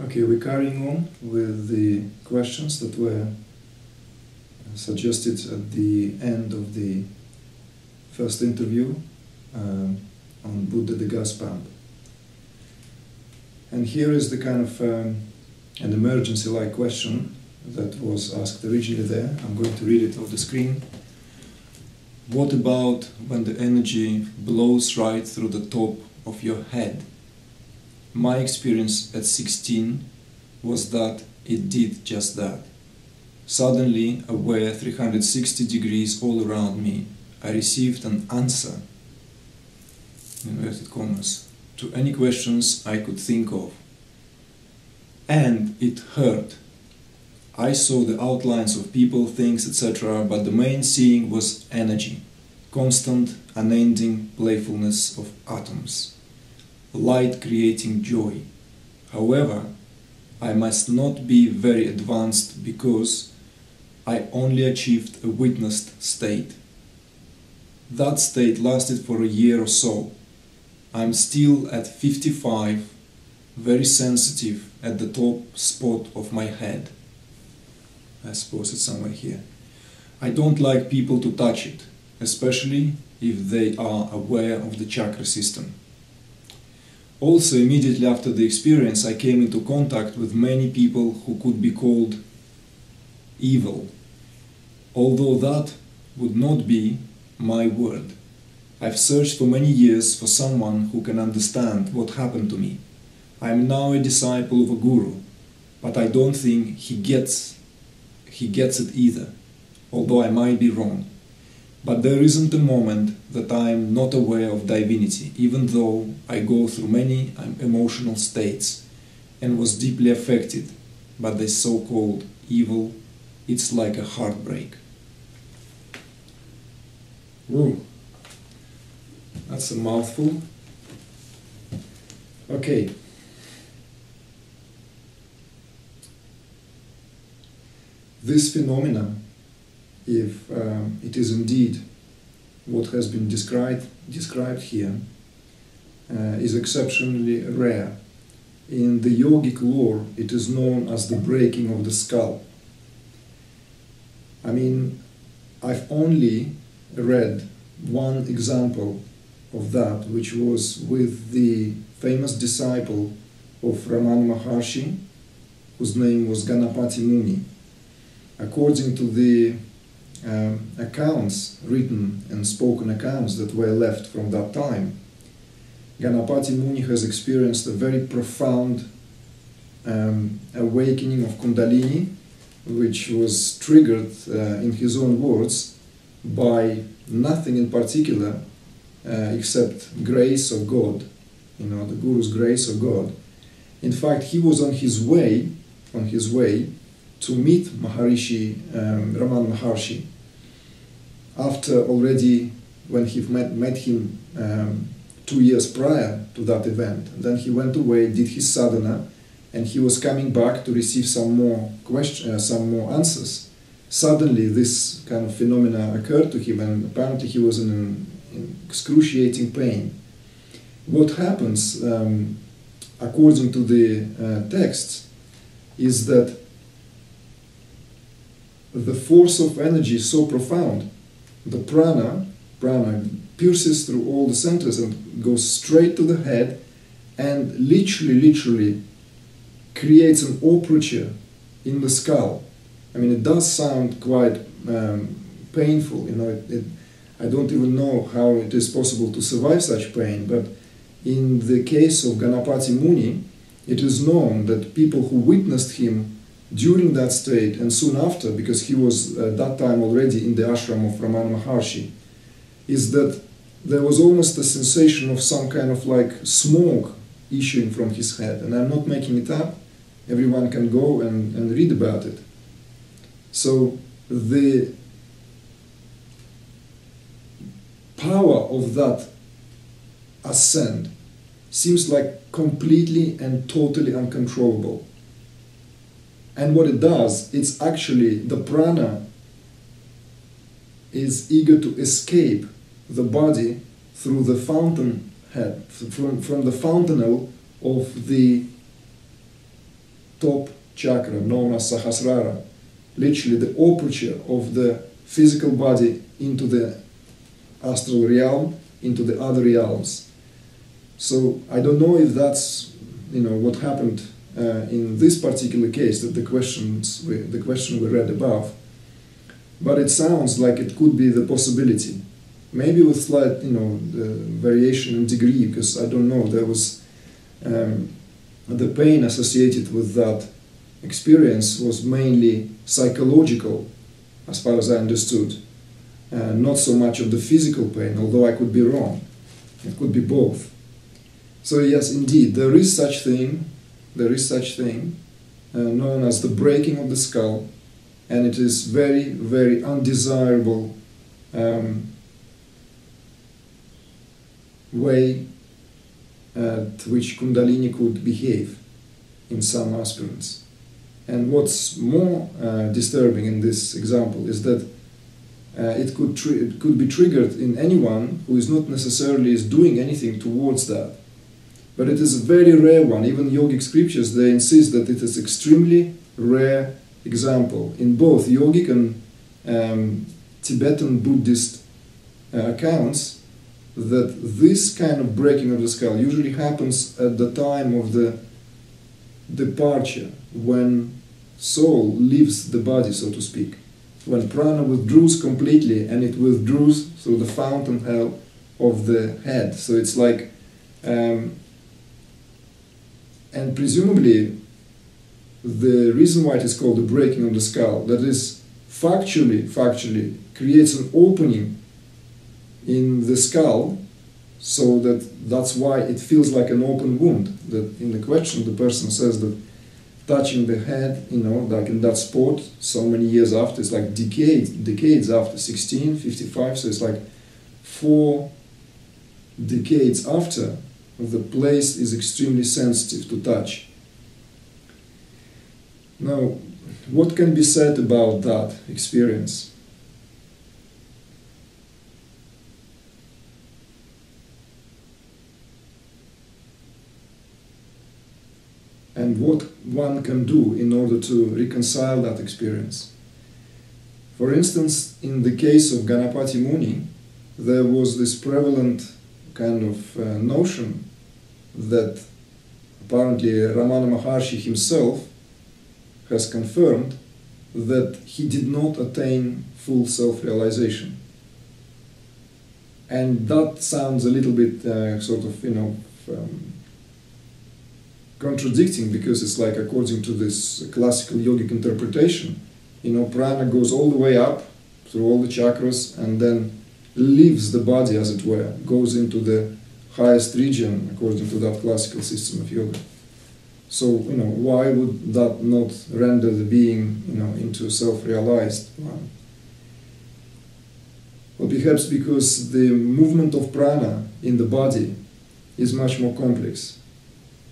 Okay, we're carrying on with the questions that were suggested at the end of the first interview on Buddha the gas pump. And here is the kind of an emergency-like question that was asked originally there. I'm going to read it off the screen. What about when the energy blows right through the top of your head? My experience at 16 was that it did just that. Suddenly, aware 360 degrees all around me, I received an answer, inverted commas, to any questions I could think of. And it hurt. I saw the outlines of people, things, etc., but the main seeing was energy, constant, unending playfulness of atoms, light creating joy. However, I must not be very advanced because I only achieved a witnessed state. That state lasted for a year or so. I'm still at 55, very sensitive at the top spot of my head. I suppose it's somewhere here. I don't like people to touch it, especially if they are aware of the chakra system. Also, immediately after the experience, I came into contact with many people who could be called evil, although that would not be my word. I've searched for many years for someone who can understand what happened to me. I am now a disciple of a guru, but I don't think he gets it either, although I might be wrong. But there isn't a moment that I am not aware of divinity, even though I go through many emotional states and was deeply affected by the so-called evil. It's like a heartbreak. Whoa, that's a mouthful. Okay. This phenomena, if it is indeed what has been described here, is exceptionally rare. In the yogic lore, it is known as the breaking of the skull. I mean, I've only read one example of that, which was with the famous disciple of Ramana Maharshi, whose name was Ganapati Muni. According to the accounts, written and spoken accounts that were left from that time, Ganapati Muni has experienced a very profound awakening of Kundalini, which was triggered, in his own words, by nothing in particular except grace of God, the Guru's grace of God. In fact, he was on his way to meet Maharishi Ramana Maharshi after already, when he met him 2 years prior to that event. And then he went away, did his sadhana, and he was coming back to receive some more answers. Suddenly this kind of phenomena occurred to him, and apparently he was in excruciating pain. What happens, according to the text, is that the force of energy is so profound, the prana pierces through all the centers and goes straight to the head and literally creates an aperture in the skull. I mean, it does sound quite painful, I don't even know how it is possible to survive such pain, but in the case of Ganapati Muni, it is known that people who witnessed him during that state and soon after, because he was at that time already in the ashram of Ramana Maharshi, is that there was almost a sensation of some kind of like smoke issuing from his head. And I'm not making it up. Everyone can go and read about it. So the power of that ascent seems like completely and totally uncontrollable. And what it does, it's actually the prana is eager to escape the body through the fountain head, from the fountainel of the top chakra known as Sahasrara, literally the aperture of the physical body into the astral realm, into the other realms. So I don't know if that's what happened in this particular case, that the question we read above, but it sounds like it could be the possibility, maybe with slight variation in degree, because I don't know, there was the pain associated with that experience was mainly psychological, as far as I understood, not so much of the physical pain, although I could be wrong. It could be both. So yes, indeed, there is such thing known as the breaking of the skull, and it is very, very undesirable way at which Kundalini could behave in some aspirants. And what's more disturbing in this example is that it could be triggered in anyone who is not necessarily doing anything towards that. But it is a very rare one. Even yogic scriptures, they insist that it is extremely rare example. In both yogic and Tibetan Buddhist accounts, that this kind of breaking of the skull usually happens at the time of the departure, when soul leaves the body, so to speak. When prana withdraws completely, and it withdraws through the fountainhead of the head. So it's like, and presumably the reason why it is called the breaking of the skull, that is factually creates an opening in the skull, so that's why it feels like an open wound. That in the question the person says that touching the head, like in that spot, so many years after, it's like decades after, 1655, so it's like 4 decades after, the place is extremely sensitive to touch. Now, what can be said about that experience? And what one can do in order to reconcile that experience. For instance, in the case of Ganapati Muni, there was this prevalent kind of notion that apparently Ramana Maharshi himself has confirmed that he did not attain full self-realization. And that sounds a little bit contradicting, because it's like, according to this classical yogic interpretation, prana goes all the way up through all the chakras and then leaves the body, as it were, goes into the highest region according to that classical system of yoga. So, why would that not render the being, into a self-realized one? Well, perhaps because the movement of prana in the body is much more complex,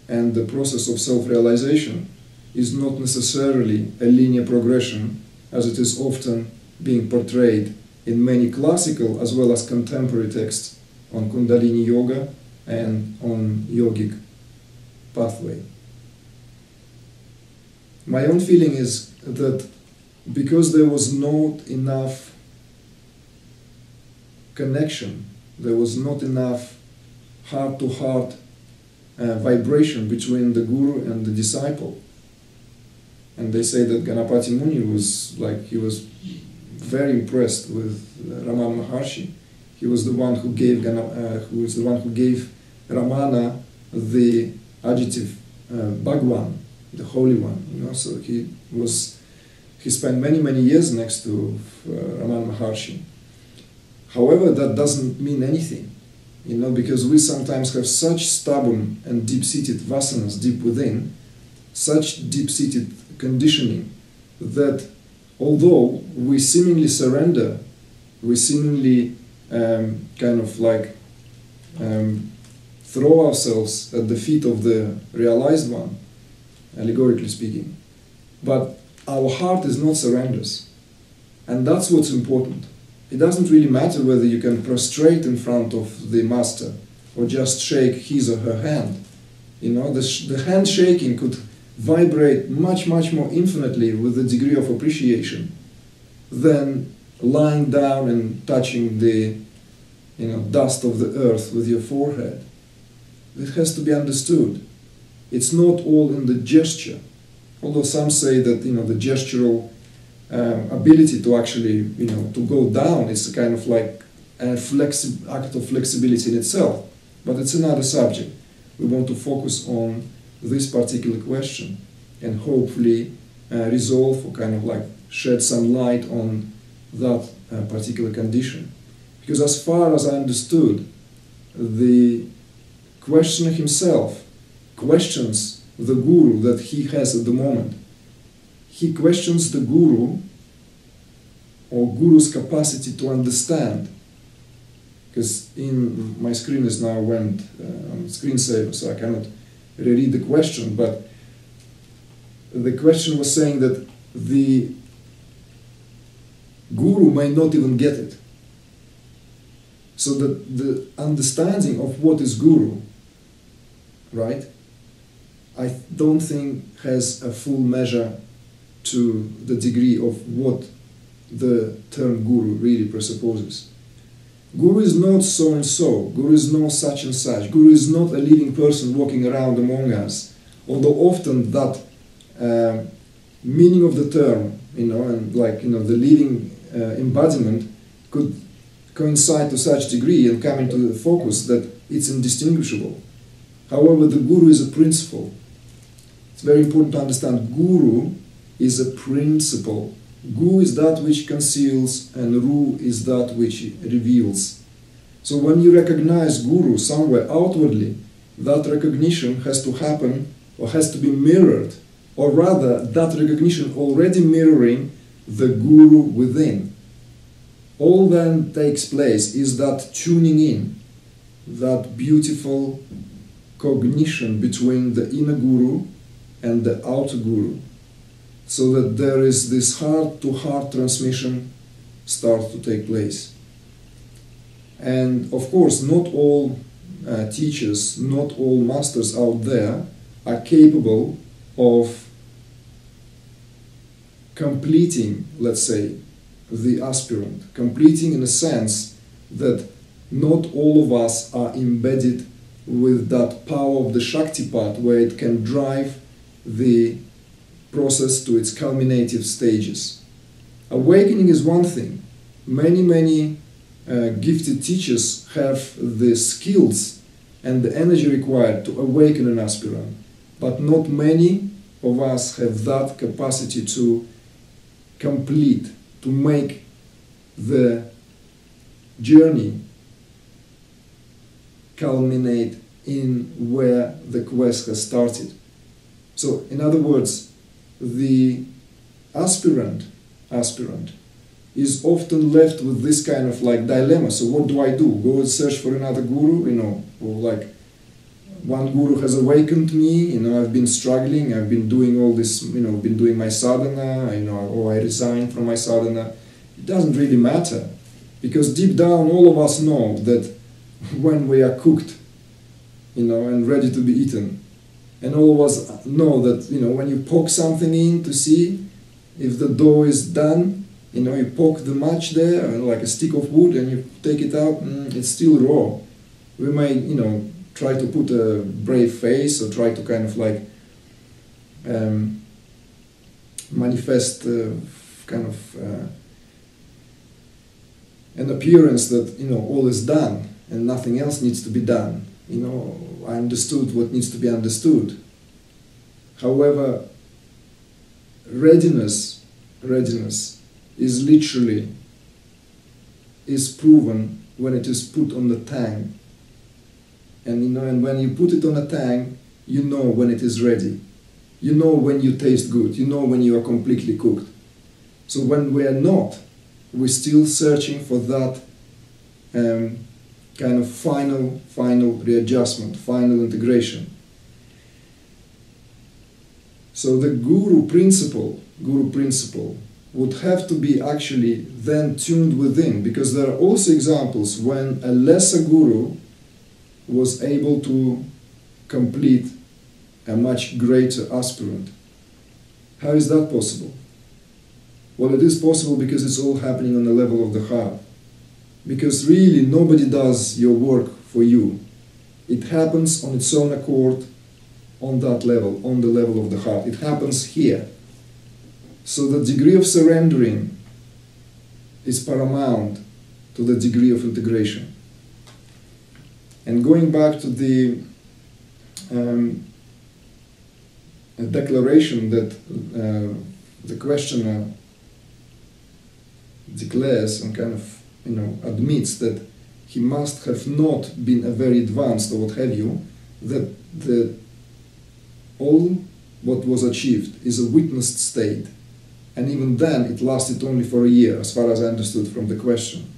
and the process of self-realization is not necessarily a linear progression, as it is often being portrayed in many classical as well as contemporary texts on Kundalini yoga and on yogic pathway. My own feeling is that because there was not enough connection, there was not enough heart-to-heart vibration between the guru and the disciple. And they say that Ganapati Muni was very impressed with Ramana Maharshi. He was the one who gave Ramana the adjective Bhagwan, the Holy One. So he spent many years next to Ramana Maharshi. However, that doesn't mean anything. Because we sometimes have such stubborn and deep-seated vasanas deep within, such deep-seated conditioning, that although we seemingly surrender, we seemingly throw ourselves at the feet of the realized one, allegorically speaking, but our heart is not surrenders. And that's what's important. It doesn't really matter whether you can prostrate in front of the master or just shake his or her hand. The hand shaking could vibrate much, much more infinitely with the degree of appreciation than lying down and touching the dust of the earth with your forehead. It has to be understood. It's not all in the gesture. Although some say that the gestural ability to actually to go down is a kind of like a act of flexibility in itself. But it's another subject. We want to focus on this particular question and hopefully resolve or kind of like shed some light on that particular condition. Because as far as I understood, the questioner himself questions the guru that he has at the moment. He questions the guru or guru's capacity to understand. Because in my screen is now went on screensaver, so I cannot reread the question, but the question was saying that the guru may not even get it. So that the understanding of what is guru, right, I don't think has a full measure to the degree of what the term guru really presupposes. Guru is not so and so, guru is not such and such, guru is not a living person walking around among us, although often that meaning of the term, and like, the living embodiment could coincide to such degree and come into the focus that it's indistinguishable. However, the guru is a principle. It's very important to understand guru is a principle. Gu is that which conceals and Ru is that which reveals. So when you recognize Guru somewhere outwardly, that recognition has to happen or has to be mirrored, or rather that recognition already mirroring the Guru within. All then takes place is that tuning in, that beautiful cognition between the inner Guru and the outer Guru, so that there is this heart-to-heart transmission starts to take place. And of course, not all teachers, not all masters out there are capable of completing, let's say, the aspirant. Completing in a sense that not all of us are embedded with that power of the Shakti part where it can drive the process to its culminative stages. Awakening is one thing. Many gifted teachers have the skills and the energy required to awaken an aspirant, but not many of us have that capacity to complete, to make the journey culminate in where the quest has started. So, in other words, the aspirant is often left with this kind of like dilemma. So what do I do? Go and search for another guru, or like one guru has awakened me, I've been struggling, I've been doing all this, been doing my sadhana, or I resigned from my sadhana. It doesn't really matter, because deep down all of us know that when we are cooked, and ready to be eaten, and all of us know that, when you poke something in to see if the dough is done, you poke the match there, like a stick of wood, and you take it out, it's still raw. We may, try to put a brave face or try to kind of like manifest kind of an appearance that, all is done and nothing else needs to be done. I understood what needs to be understood. However, readiness is literally proven when it is put on the tang. And and when you put it on a tang, you know when it is ready. You know when you taste good. You know when you are completely cooked. So when we are not, we're still searching for that kind of final readjustment, final integration. So the guru principle would have to be actually then tuned within, because there are also examples when a lesser guru was able to complete a much greater aspirant. How is that possible? Well, it is possible because it's all happening on the level of the heart. Because really nobody does your work for you. It happens on its own accord on that level, on the level of the heart. It happens here. So the degree of surrendering is paramount to the degree of integration. And going back to the declaration that the questioner declares and kind of, admits that he must have not been a very advanced or what have you, that all what was achieved is a witnessed state. And even then it lasted only for a year, as far as I understood from the question.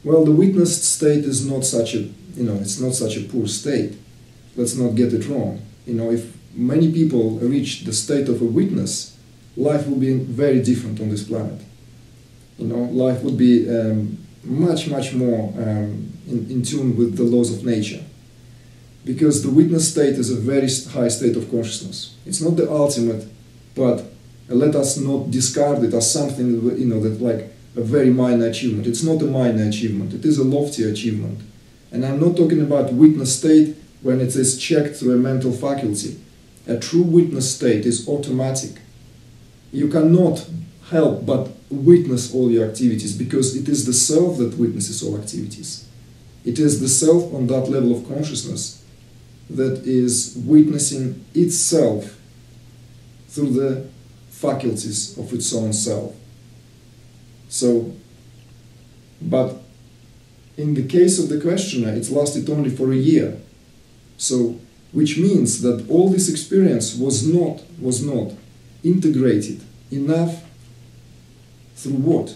Well, the witnessed state is not such a, it's not such a poor state. Let's not get it wrong. If many people reach the state of a witness, life will be very different on this planet. Life would be much, much more in tune with the laws of nature. Because the witness state is a very high state of consciousness. It's not the ultimate, but let us not discard it as something, that like a very minor achievement. It's not a minor achievement. It is a lofty achievement. And I'm not talking about witness state when it is checked through a mental faculty. A true witness state is automatic. You cannot help but witness all your activities because it is the self that witnesses all activities. It is the self on that level of consciousness that is witnessing itself through the faculties of its own self. So, but in the case of the questioner, it lasted only for a year. So, which means that all this experience was not integrated enough through what?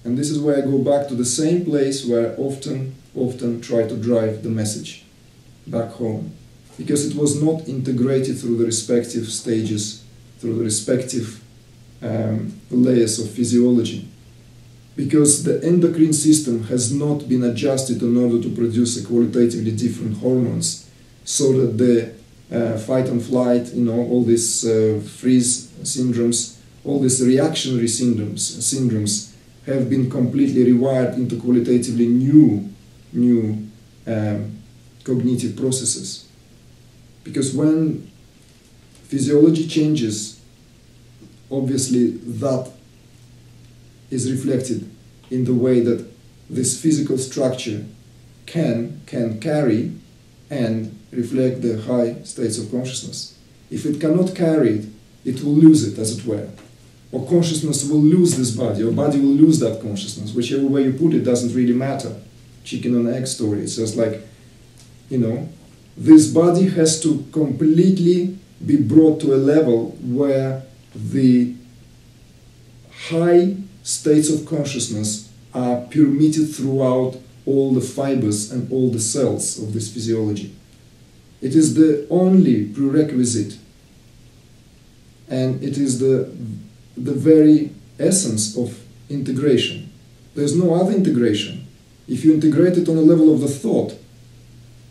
And this is where I go back to the same place where I often try to drive the message back home. Because it was not integrated through the respective stages, through the respective layers of physiology. Because the endocrine system has not been adjusted in order to produce a qualitatively different hormones, so that the fight and flight, all these freeze syndromes, all these reactionary syndromes have been completely rewired into qualitatively new cognitive processes. Because when physiology changes, obviously that is reflected in the way that this physical structure can carry and reflect the high states of consciousness. If it cannot carry it, it will lose it, as it were. Or consciousness will lose this body, or body will lose that consciousness. Whichever way you put it doesn't really matter. Chicken and egg story. It's just like, this body has to completely be brought to a level where the high states of consciousness are permitted throughout all the fibers and all the cells of this physiology. It is the only prerequisite, and it is the very essence of integration. There's no other integration. If you integrate it on the level of the thought,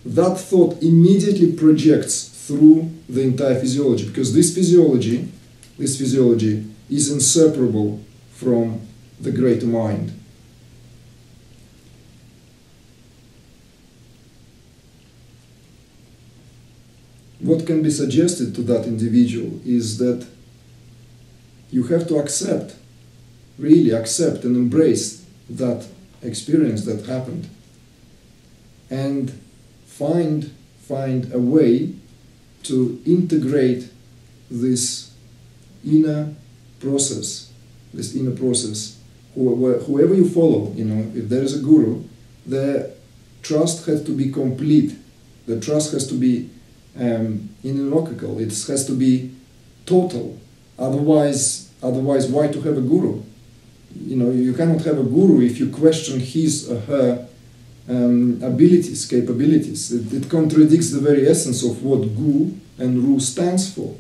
that thought immediately projects through the entire physiology, because this physiology is inseparable from the greater mind. What can be suggested to that individual is that you have to accept, really accept and embrace that experience that happened, and find a way to integrate this inner process, whoever you follow, if there is a guru, the trust has to be complete, the trust has to be inequivocal, it has to be total. Otherwise, why to have a guru? You cannot have a guru if you question his or her abilities, capabilities. It contradicts the very essence of what Gu and Ru stands for.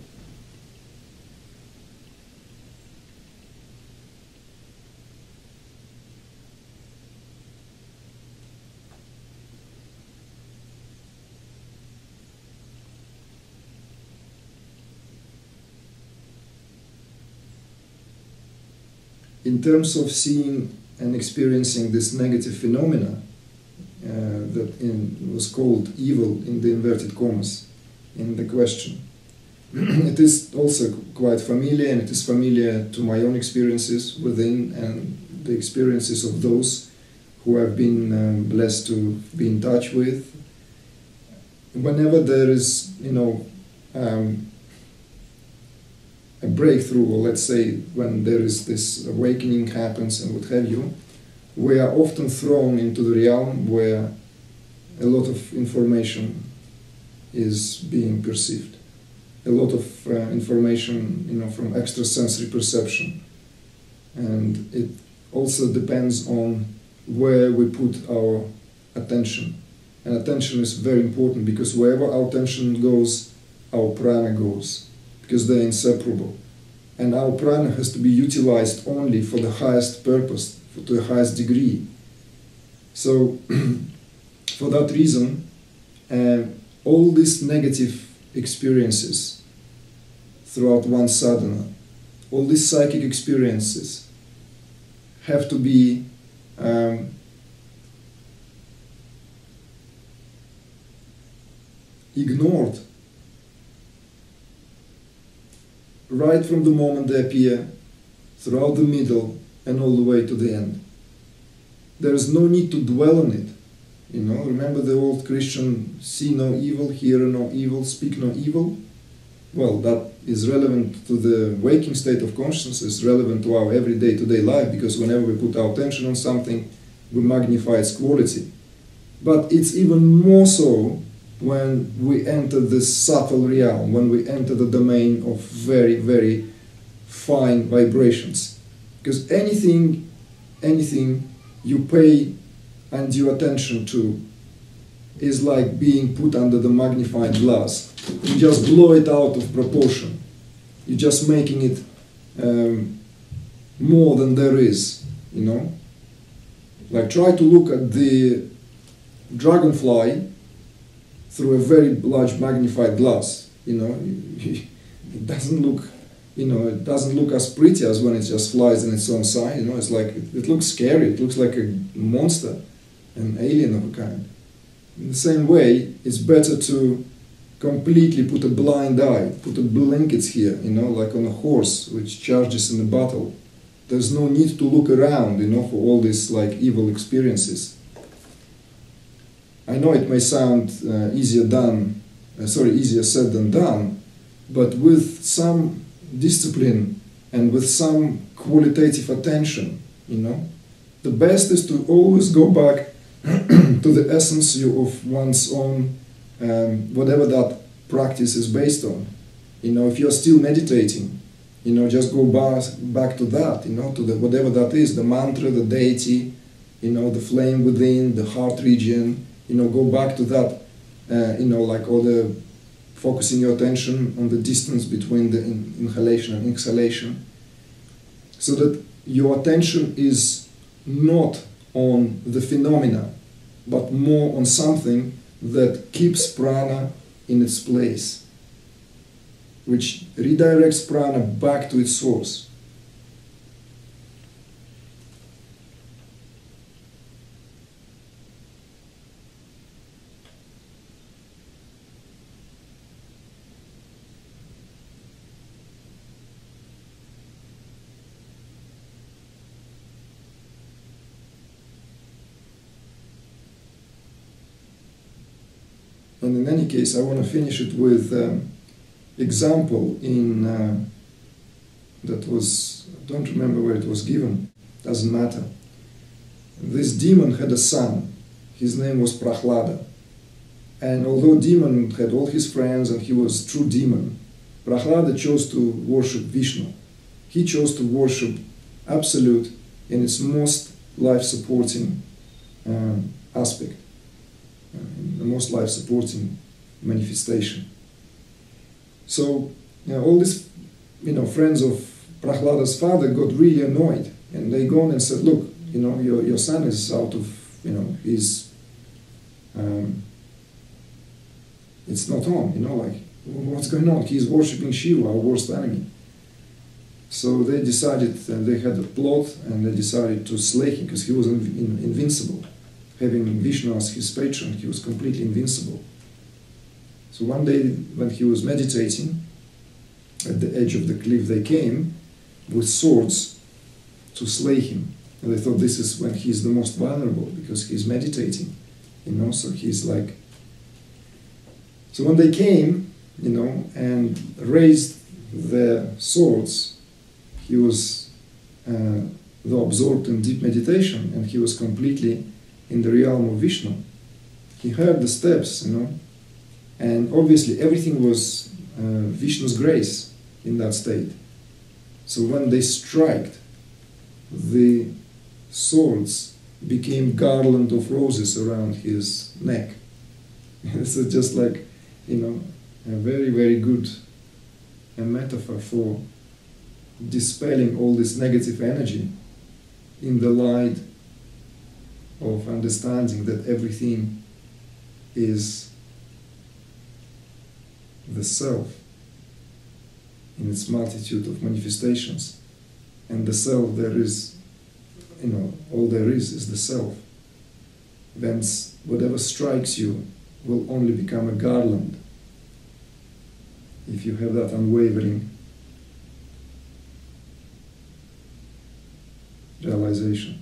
in terms of seeing and experiencing this negative phenomena that was called evil in the inverted commas in the question, it is also quite familiar, and it is familiar to my own experiences within and the experiences of those who have been blessed to be in touch with. Whenever there is, a breakthrough, or let's say when there is this awakening happens and what have you, we are often thrown into the realm where a lot of information is being perceived, a lot of information, from extrasensory perception, and it also depends on where we put our attention. And attention is very important, because wherever our attention goes, our prana goes, because they're inseparable. And our prana has to be utilized only for the highest purpose, to the highest degree. So, for that reason, all these negative experiences throughout one sadhana, all these psychic experiences have to be ignored right from the moment they appear, throughout the middle, and all the way to the end. There is no need to dwell on it. Remember the old Christian, see no evil, hear no evil, speak no evil? Well, that is relevant to the waking state of consciousness, is relevant to our everyday today life, because whenever we put our attention on something, we magnify its quality. But it's even more so when we enter this subtle realm, when we enter the domain of very, very fine vibrations. Because anything you pay undue attention to is like being put under the magnifying glass. You just blow it out of proportion. You're just making it more than there is, Like try to look at the dragonfly through a very large magnified glass, it doesn't look, it doesn't look as pretty as when it just flies in its own side, it's like, it looks scary, it looks like a monster, an alien of a kind. In the same way, it's better to completely put a blind eye, put a blankets here, like on a horse which charges in a battle. There's no need to look around, for all these like evil experiences. I know it may sound easier said than done, but with some discipline and with some qualitative attention, the best is to always go back to the essence of one's own, whatever that practice is based on. If you're still meditating, just go back to that, to the whatever that is, the mantra, the deity, the flame within, the heart region. Go back to that, like all the focusing your attention on the distance between the inhalation and exhalation, so that your attention is not on the phenomena, but more on something that keeps prana in its place, which redirects prana back to its source. And in any case, I want to finish it with example that was, I don't remember where it was given, doesn't matter. This demon had a son, his name was Prahlada. And although demon had all his friends and he was true demon, Prahlada chose to worship Vishnu. He chose to worship Absolute in its most life-supporting aspect. The most life-supporting manifestation. So, all these, friends of Prahlada's father got really annoyed, and they gone and said, "Look, your son is out of, he's, it's not on. Like, what's going on? He's worshiping Shiva, our worst enemy." So they decided, and they had a plot, and they decided to slay him because he was invincible. Having Vishnu as his patron, he was completely invincible. So one day when he was meditating, at the edge of the cliff they came with swords to slay him. And they thought this is when he's the most vulnerable because he's meditating, so he's like... So when they came, and raised their swords, he was though absorbed in deep meditation, and he was completely in the realm of Vishnu. He heard the steps, and obviously everything was Vishnu's grace in that state. So when they struck, the swords became garland of roses around his neck. So just like, a very, very good metaphor for dispelling all this negative energy in the light of understanding that everything is the self in its multitude of manifestations. And the self, there is, all there is the self. Then whatever strikes you will only become a garland if you have that unwavering realization.